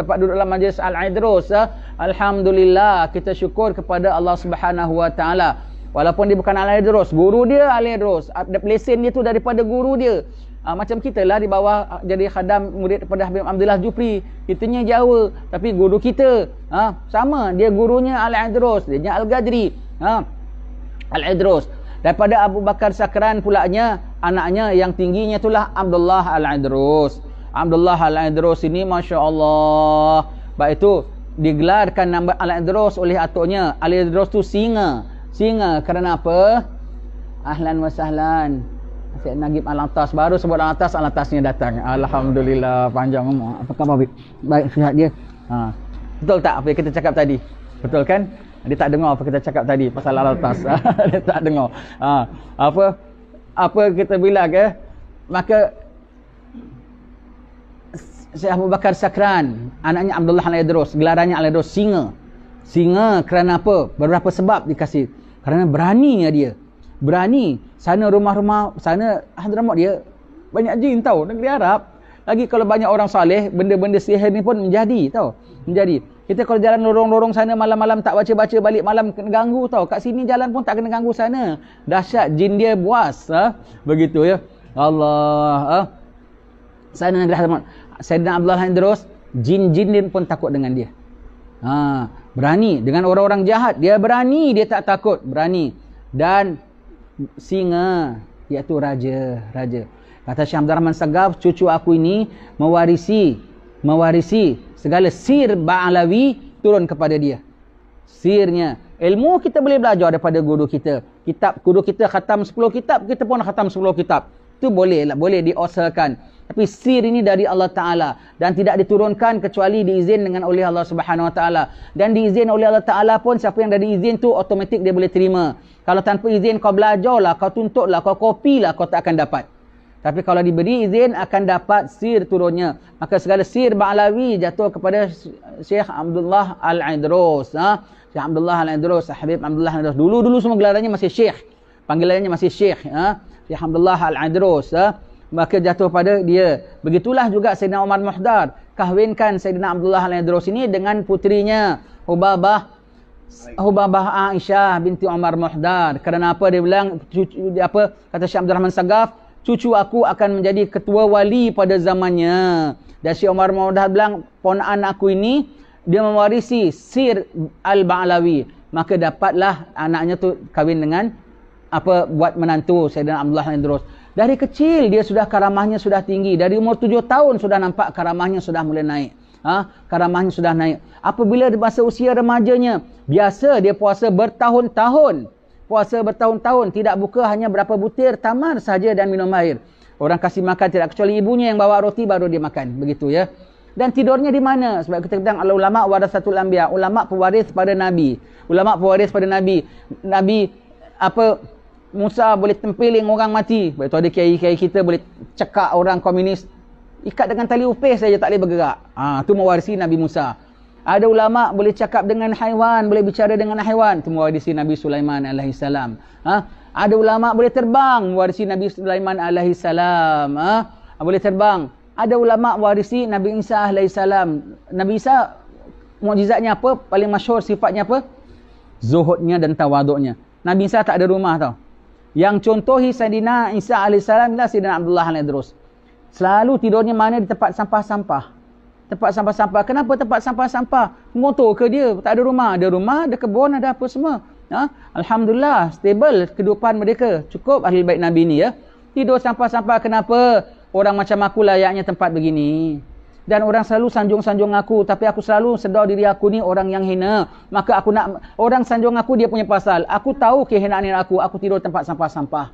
Alhamdulillah. Kita syukur kepada Allah Subhanahu Wa Ta'ala. Walaupun dia bukan Al-Idrus, guru dia Al-Idrus, lesen dia tu daripada guru dia. Macam kita lah di bawah jadi khadam murid daripada Habib Abdullah Jupri. Kitanya Jawa, tapi guru kita sama, dia gurunya Al-Idrus, dia Al-Gadri. Al-Idrus. Daripada Abu Bakar Sakran pulanya, anaknya yang tingginya itulah Abdullah Al-Idrus. Abdullah Al-Idrus ini Masya Allah. Baik itu digelarkan nama Al-Idrus oleh atuknya. Al-Idrus tu singa kerana apa? Ahlan wa sahlan. Syekh Nagib Al-Atas, baru sebut Al-Atas, Al-Atasnya datang. Alhamdulillah, panjang umur. Apa khabar Habib? Baik sihat dia. Betul tak apa yang kita cakap tadi? Betul kan? Dia tak dengar apa kita cakap tadi pasal Al-Atas. Dia tak dengar. Apa kita bilang ke? Maka Syekh Abu Bakar Sakran, anaknya Abdullah Al-Idrus, gelarannya Al-Idrus, singa kerana apa? Beberapa sebab dikasih. Kerana beraninya dia. Berani. Sana rumah-rumah, sana Hadramaut dia banyak jin tahu, negeri Arab. Lagi kalau banyak orang saleh, benda-benda sihir ni pun menjadi tahu. Menjadi. Kita kalau jalan lorong-lorong sana malam-malam tak baca-baca, balik malam kena ganggu tahu. Kat sini jalan pun tak kena ganggu sana. Dahsyat, jin dia buas. Begitu ya. Allah. Sana negeri Hadramaut. Sayyidina Abdullah Al-Idrus, jin-jin dia pun takut dengan dia. Berani dengan orang-orang jahat, dia berani, dia tak takut, berani. Dan singa, iaitu raja. Kata Syekh Abdul Rahman Sagaf, cucu aku ini mewarisi segala sir Ba'alawi turun kepada dia. Sirnya, ilmu kita boleh belajar daripada guru kita. Guru kita khatam 10 kitab, kita pun khatam 10 kitab. Itu boleh diusahakan. Tapi sir ini dari Allah Ta'ala dan tidak diturunkan kecuali diizin dengan oleh Allah Subhanahu Wa Ta'ala. Dan diizin oleh Allah Ta'ala pun, siapa yang dah diizin tu automatik dia boleh terima. Kalau tanpa izin kau belajarlah, kau tuntutlah, kau kopilah, kau tak akan dapat. Tapi kalau diberi izin akan dapat sir turunnya. Maka segala sir Ba'alawi jatuh kepada Syekh Abdullah Al-Idrus. Syekh Abdullah Al-Idrus, Habib Abdullah Al-Idrus. Dulu semua gelarannya masih Syekh. Panggilannya masih Syekh. Syekh Abdullah Al-Idrus. Maka jatuh pada dia. Begitulah juga Sayyidina Umar Muhdar. Kahwinkan Sayyidina Abdullah Al-Idrus ini dengan putrinya Hubabah Aisyah binti Umar Muhdar. Kerana apa dia bilang? Kata Syekh Abdul Rahman Sagaf, cucu aku akan menjadi ketua wali pada zamannya. Dan Syekh Umar Muhdar bilang, ponakan aku ini dia mewarisi sir Al-Ba'alawi. Maka dapatlah anaknya tu kahwin dengan buat menantu Sayyidina Abdullah Al-Idrus. Dari kecil dia sudah karamahnya sudah tinggi. Dari umur 7 tahun sudah nampak karamahnya sudah mulai naik. Karamahnya sudah naik. Apabila di masa usia remajanya, biasa dia puasa bertahun-tahun. Puasa bertahun-tahun, tidak buka hanya berapa butir tamar saja dan minum air. Orang kasih makan tidak kecuali ibunya yang bawa roti baru dia makan. Begitu ya. Dan tidurnya di mana? Sebab kita bilang ulama warasatul anbiya, ulama pewaris pada nabi. Ulama pewaris pada nabi. Nabi Musa boleh tempeling orang mati. Sebab itu ada kiai-kiai kita boleh cekak orang komunis, ikat dengan tali upis saja tak boleh bergerak. Tu mewarisi Nabi Musa. Ada ulama boleh cakap dengan haiwan, boleh bicara dengan haiwan. Itu mewarisi Nabi Sulaiman alaihissalam. Ada ulama boleh terbang, mewarisi Nabi Sulaiman alaihissalam. Boleh terbang. Ada ulama warisi Nabi Isa alaihissalam. Nabi Isa mukjizatnya apa? Paling masyhur sifatnya apa? Zuhudnya dan tawaduknya. Nabi Isa tak ada rumah tau. Yang contohi Sayyidina Isa alaihissalam adalah Sayyidina Abdullah al-Idrus. Selalu tidurnya mana? Di tempat sampah-sampah. Tempat sampah-sampah. Kenapa tempat sampah-sampah? Motor ke dia? Tak ada rumah. Ada rumah, ada kebun, ada apa semua. Alhamdulillah, stable kehidupan mereka. Cukup ahli bait Nabi ni ya. Tidur sampah-sampah. Kenapa? Orang macam aku layaknya tempat begini. Dan orang selalu sanjung-sanjung aku. Tapi aku selalu sedar diri aku ni orang yang hina. Maka aku nak, orang sanjung aku dia punya pasal. Aku tahu kehinaan aku. Aku tidur tempat sampah-sampah.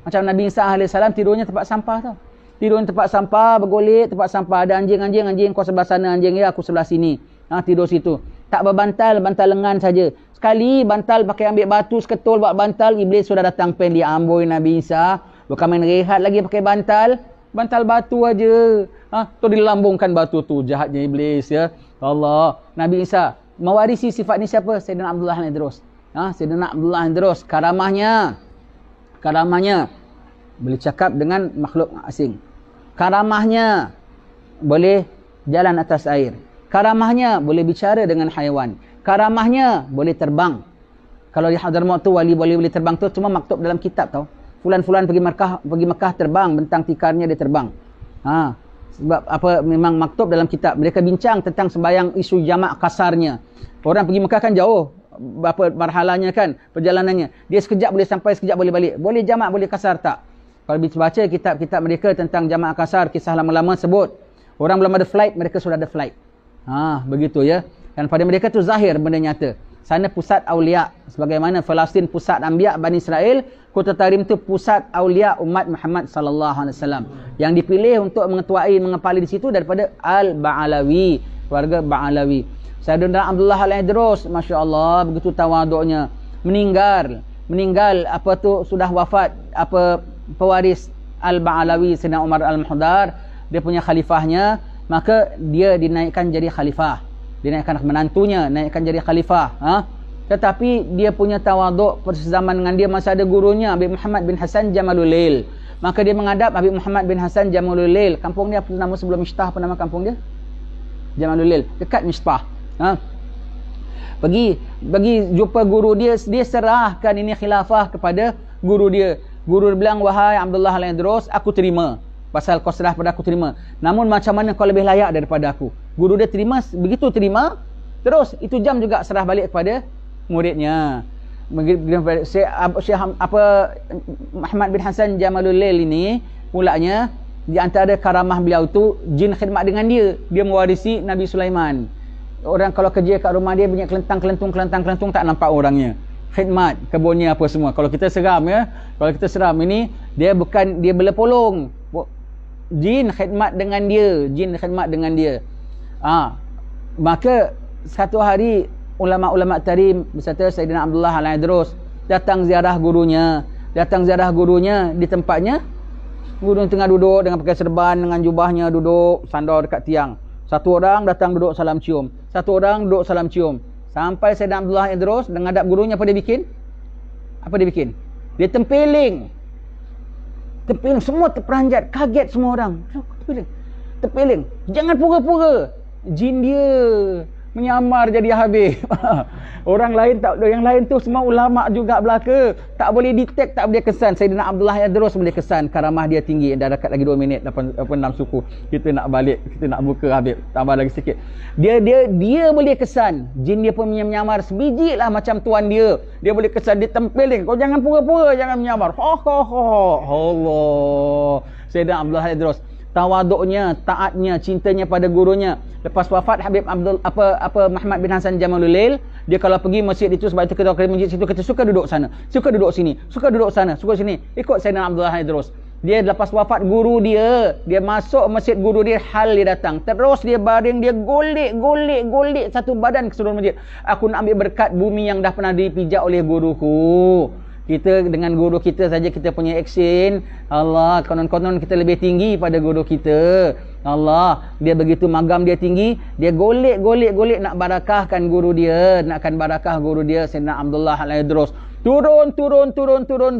Macam Nabi Isa AS tidurnya tempat sampah tau. Tidur tempat sampah, bergolek tempat sampah. Ada anjing kau sebelah sana, anjing ya aku sebelah sini. Tidur situ. Tak berbantal, bantal lengan saja. Sekali bantal pakai ambil batu seketul buat bantal, iblis sudah datang pen dia amboi Nabi Isa. Bukan main rehat lagi pakai bantal. Bantal batu aja. Tu dilambungkan batu tu, jahatnya iblis ya. Allah. Nabi Isa mewarisi sifat ni siapa? Sayyidina Abdullah al-Idrus. Sayyidina Abdullah al-Idrus, karamahnya boleh cakap dengan makhluk asing. Karamahnya boleh jalan atas air. Karamahnya boleh bicara dengan haiwan. Karamahnya boleh terbang. Kalau di Hadramaut tu wali boleh terbang tu cuma maktub dalam kitab tau. Fulan-fulan pergi Mekah terbang, bentang tikarnya dia terbang. Sebab apa, memang maktub dalam kitab. Mereka bincang tentang sembahyang isu jamak kasarnya. Orang pergi Mekah kan jauh. Berapa marhalanya kan perjalanannya. Dia sekejap boleh sampai, sekejap boleh balik. Boleh jamak, boleh kasar tak? Kalau baca kitab-kitab mereka tentang jamak kasar, kisah lama-lama sebut. Orang belum ada flight, mereka sudah ada flight. Begitu ya. Dan pada mereka tu zahir benda nyata. Sana pusat Aulia. Sebagaimana Palestin pusat Anbiya Bani Israel, Kota Tarim tu pusat Aulia umat Muhammad sallallahu alaihi wasallam. Yang dipilih untuk mengetuai, mengepali di situ daripada Al-Ba'alawi, keluarga Ba'alawi. Sayyidina Abdullah al-Idrus, masya-Allah, begitu tawaduknya. Meninggal sudah wafat pewaris Al-Ba'alawi Sayyidina Umar Al-Muhdar, dia punya khalifahnya, maka dia dinaikkan jadi khalifah. Dinaikkan menantunya, naikkan jadi khalifah. Tetapi dia punya tawaduk persezaman dengan dia masa ada gurunya Habib Muhammad bin Hasan Jamalul Lail. Maka dia menghadap Habib Muhammad bin Hasan Jamalul Lail. Kampung dia apa nama sebelum Mishtah? Apa nama kampung dia? Jamalul Lail, dekat Mishtah. Pergi jumpa guru dia, dia serahkan ini khilafah kepada guru dia. Guru dia bilang, wahai Abdullah al-Idrus, aku terima. Pasal kau serah pada aku, terima. Namun macam mana kau lebih layak daripada aku? Guru dia terima, begitu terima, terus itu jam juga serah balik kepada muridnya. Syekh Muhammad bin Hasan Jamalul Lail ini pulaknya, di antara karamah beliau tu jin khidmat dengan dia. Dia mewarisi Nabi Sulaiman. Orang kalau kerja kat rumah dia banyak kelentang-kelentung tak nampak orangnya. Khidmat kebunnya apa semua. Kalau kita seram ya, kalau kita seram ini dia bukan dia berlepolong. Jin khidmat dengan dia. Maka satu hari ulama-ulama tarim beserta Sayyidina Abdullah al-Idrus datang ziarah gurunya di tempatnya. Guru tengah duduk dengan pakai serban, dengan jubahnya, duduk sandar dekat tiang. Satu orang datang duduk salam cium, sampai Sayyidina Abdullah al-Idrus menghadap gurunya. Apa dia bikin? Dia tempeling, semua terperanjat, kaget semua orang. Terpeling. Jangan pura-pura. Jin dia menyamar jadi Habib. Orang lain tak, yang lain tu semua ulama juga belaka. Tak boleh detect, tak boleh kesan. Sayyidina Abdullah al-Idrus boleh kesan. Karamah dia tinggi. Dah dekat lagi 2 minit 6 suku. Kita nak balik, kita nak buka Habib. Tambah lagi sikit. Dia boleh kesan. Jin dia pun menyamar sebiji lah macam tuan dia. Dia boleh kesan, dia tempeling. Kau jangan pura-pura, jangan menyamar. Allah. Sayyidina Abdullah al-Idrus tawaduknya, taatnya, cintanya pada gurunya. Lepas wafat Habib Muhammad bin Hasan Jamalul Lail, dia kalau pergi masjid itu, sebab itu kita ke masjid situ, kita suka duduk sana, suka duduk sini, suka duduk sana, suka sini, ikut Sayyidina Abdullah Idrus. Dia lepas wafat guru dia masuk masjid guru dia, hal dia datang, terus dia baring, dia golek satu badan ke seluruh masjid. Aku nak ambil berkat bumi yang dah pernah dipijak oleh guruku. Kita dengan guru kita saja kita punya action. Allah, konon-konon kita lebih tinggi pada guru kita. Allah, dia begitu magam dia tinggi, dia golek nak barakahkan guru dia, nakkan barakah guru dia Sayyidina Abdullah Al-Idrus. Turun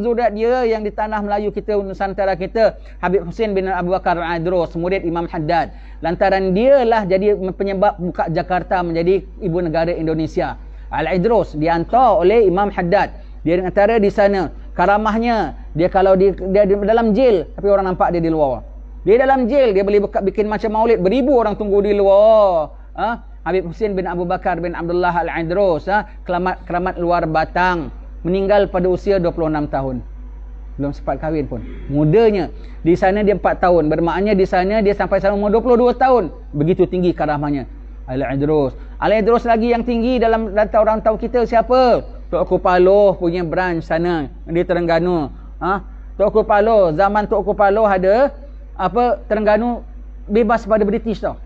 zuriat dia yang di tanah Melayu kita, Nusantara kita, Habib Hussein bin Abu Bakar Al-Idrus, murid Imam Haddad. Lantaran dialah jadi penyebab buka Jakarta menjadi ibu negara Indonesia. Al-Idrus dihantar oleh Imam Haddad. Dia antara di sana, karamahnya dia kalau dia dalam jail tapi orang nampak dia di luar. Dia dalam jail, dia boleh bikin macam maulid, beribu orang tunggu di luar. Habib Hussein bin Abu Bakar bin Abdullah Al-Idrus, keramat luar batang, meninggal pada usia 26 tahun. Belum sempat kahwin pun. Mudanya. Di sana dia 4 tahun. Bermaknanya di sana dia sampai sana umur 22 tahun. Begitu tinggi karamahnya. Al-Idrus. Al-Idrus lagi yang tinggi dalam data orang tahu kita siapa? Tok Kupaloh punya branch sana di Terengganu. Tok Kupaloh, zaman Tok Kupaloh ada Terengganu bebas pada British tau.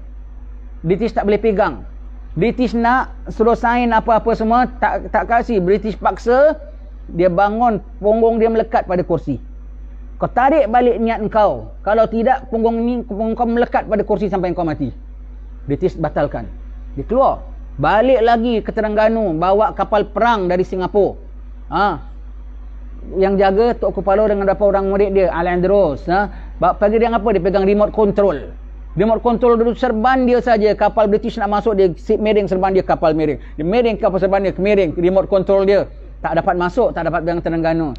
British tak boleh pegang. British nak suruh sign apa-apa semua, tak kasih. British paksa, dia bangun, punggung dia melekat pada kursi. Kau tarik balik niat kau. Kalau tidak, punggung kau melekat pada kursi sampai kau mati. British batalkan. Dia keluar. Balik lagi ke Terengganu, bawa kapal perang dari Singapura. Yang jaga Tok Kupaloh dengan beberapa orang murid dia, Al-Idrus. Bagi dia apa? Dia pegang remote control. Remote control dulu serban dia saja. Kapal British nak masuk, dia miring serban dia, kapal miring. Dia miring kapal serban dia, miring. Remote control dia. Tak dapat masuk, tak dapat pegang Terengganu.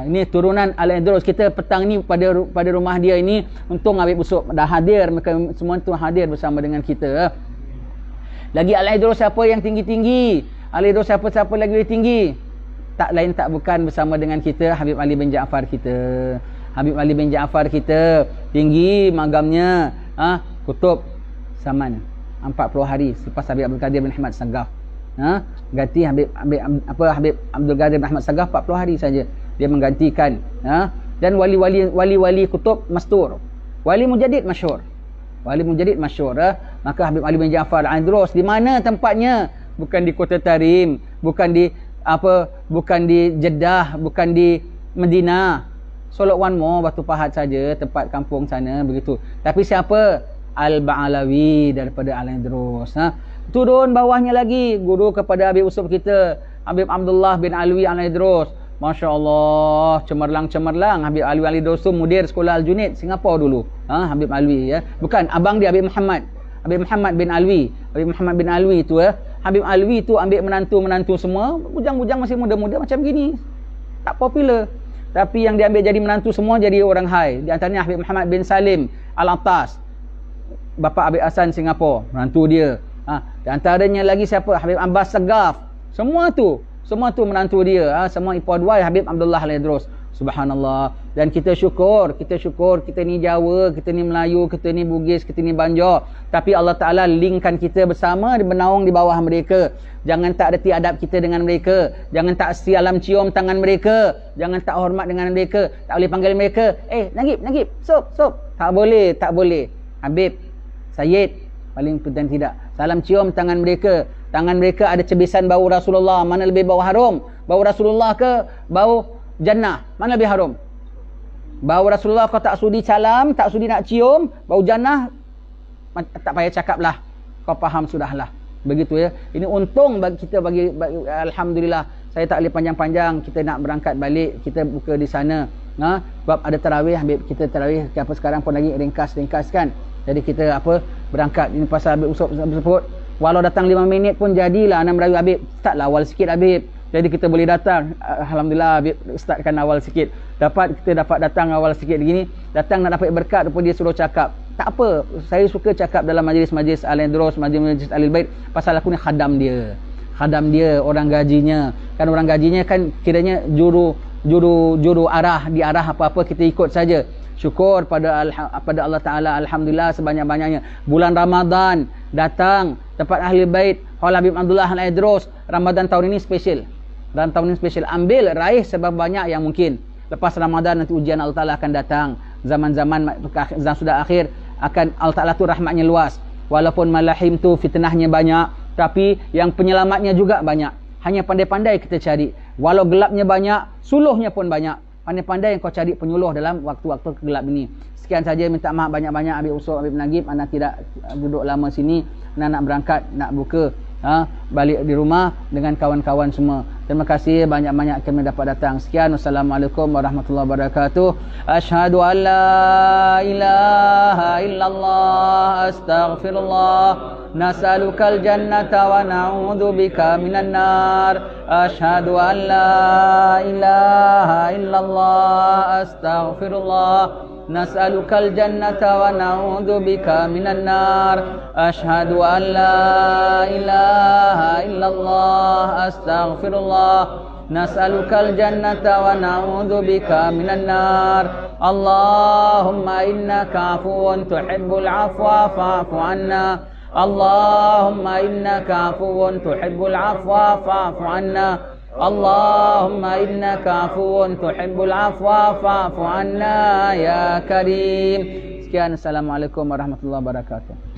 Ini turunan Al-Idrus. Kita petang ni pada rumah dia ini, untung Habib Usop dah hadir. Mereka semua tu hadir bersama dengan kita. Lagi Al-Idrus siapa yang tinggi-tinggi? Al-Idrus siapa lagi lebih tinggi? Tak lain tak bukan bersama dengan kita Habib Ali bin Jaafar kita. Habib Ali bin Jaafar kita tinggi magamnya. Kutub Saman 40 hari selepas Habib Abdul Qadir bin Ahmad Sagaf. Ganti Habib Abdul Qadir bin Ahmad Sagaf 40 hari saja dia menggantikan. Dan wali-wali kutub mastur. Wali Mujaddid masyhur. Maka Habib Ali bin Jaafar Al-Idrus di mana tempatnya? Bukan di Kota Tarim, bukan di Jeddah, bukan di Medina. Solok One More, Batu Pahat saja, tempat kampung sana begitu. Tapi siapa? Al-Ba'alawi daripada Al-Idrus. Turun bawahnya lagi guru kepada Habib Usop kita, Habib Abdullah bin Alwi Al-Idrus. Masya Allah, cemerlang Habib Alwi Al-Idrus tu mudir sekolah Al-Junid Singapura dulu. Habib Alwi ya. Bukan, abang dia Habib Muhammad bin Alwi. Habib Muhammad bin Alwi tu Habib Alwi tu ambil menantu semua, bujang-bujang masih muda-muda macam gini. Tak popular. Tapi yang dia ambil jadi menantu semua jadi orang high. Di antaranya Habib Muhammad bin Salim Al-Attas, bapa Habib Hasan Singapura, menantu dia. Di antaranya lagi siapa? Habib Abbas Sagaf. Semua tu menantu dia. Semua ipodwai Habib Abdullah Al-Idrus. Subhanallah. Dan kita syukur kita ni Jawa, kita ni Melayu, kita ni Bugis, kita ni Banjar, tapi Allah Ta'ala linkkan kita bersama, menaung di bawah mereka. Jangan tak reti adab kita dengan mereka, jangan tak salam cium tangan mereka, jangan tak hormat dengan mereka, tak boleh panggil mereka Nagib, sop, tak boleh. Habib, Sayyid, paling penting tidak salam cium tangan mereka. Tangan mereka ada cebisan bau Rasulullah. Mana lebih bau harum? Bau Rasulullah ke bau jannah? Mana lebih harum? Bau Rasulullah kau tak sudi salam, tak sudi nak cium. Bau jannah tak payah cakap lah, kau faham sudahlah. Begitu ya. Ini untung bagi kita, bagi alhamdulillah. Saya tak boleh panjang-panjang, kita nak berangkat balik, kita buka di sana. Sebab ada tarawih, Habib kita tarawih sekarang pun lagi ringkas kan. Jadi kita berangkat. Ini pasal Habib Usop sebut, walau datang 5 minit pun jadilah nak merayu Habib. Startlah awal sikit Habib. Jadi kita boleh datang. Alhamdulillah Habib startkan awal sikit. Kita dapat datang awal sikit begini. Datang nak dapat berkat, pun dia suruh cakap. Tak apa, saya suka cakap dalam majlis-majlis Al-Idrus, majlis-majlis Ahlul Bait, pasal aku ni khadam dia, orang gajinya. Kan orang gajinya kan kiranya juru arah, di arah apa-apa kita ikut saja. syukur pada Allah Ta'ala. Alhamdulillah sebanyak-banyaknya. Bulan Ramadan datang, tempat Ahli Bait, Haul Habib Abdullah Al-Idrus. Ramadan tahun ini spesial. Dan tahun ini spesial. Ambil, raih sebab banyak yang mungkin. Lepas Ramadan nanti ujian Allah Ta'ala akan datang. Zaman-zaman sudah akhir, akan Allah Ta'ala tu rahmatnya luas. Walaupun malahim tu fitnahnya banyak, tapi yang penyelamatnya juga banyak. Hanya pandai-pandai kita cari. Walau gelapnya banyak, suluhnya pun banyak. Pandai-pandai yang kau cari penyuluh dalam waktu-waktu gelap ini. Sekian saja, minta maaf banyak-banyak Habib Usul, Habib Nagib. Anak tidak duduk lama sini. Anak nak berangkat, nak buka. Balik di rumah dengan kawan-kawan semua. Terima kasih banyak-banyak kami dapat datang. Sekian. Wassalamualaikum warahmatullahi wabarakatuh. Asyhadu an la ilaha illallah astaghfirullah. Nas'alukal jannata wa na'udzu bika minan nar. Asyhadu an la ilaha illallah astaghfirullah. Nas'alukal jannata wa na'udzu bika minan nar. Asyhadu an la ilaha illallah astaghfirullah. Nas'alukal jannata wa na'udzu bika minan nar. Allahumma innaka 'afuwun tuhibbul 'afwa fa'fu 'anna. Allahumma innaka 'afuwun tuhibbul 'afwa fa'fu 'anna. Allahumma innaka 'afuwun tuhibbul 'afwa fa'fu 'anna ya karim. Sekian, assalamualaikum warahmatullahi wabarakatuh.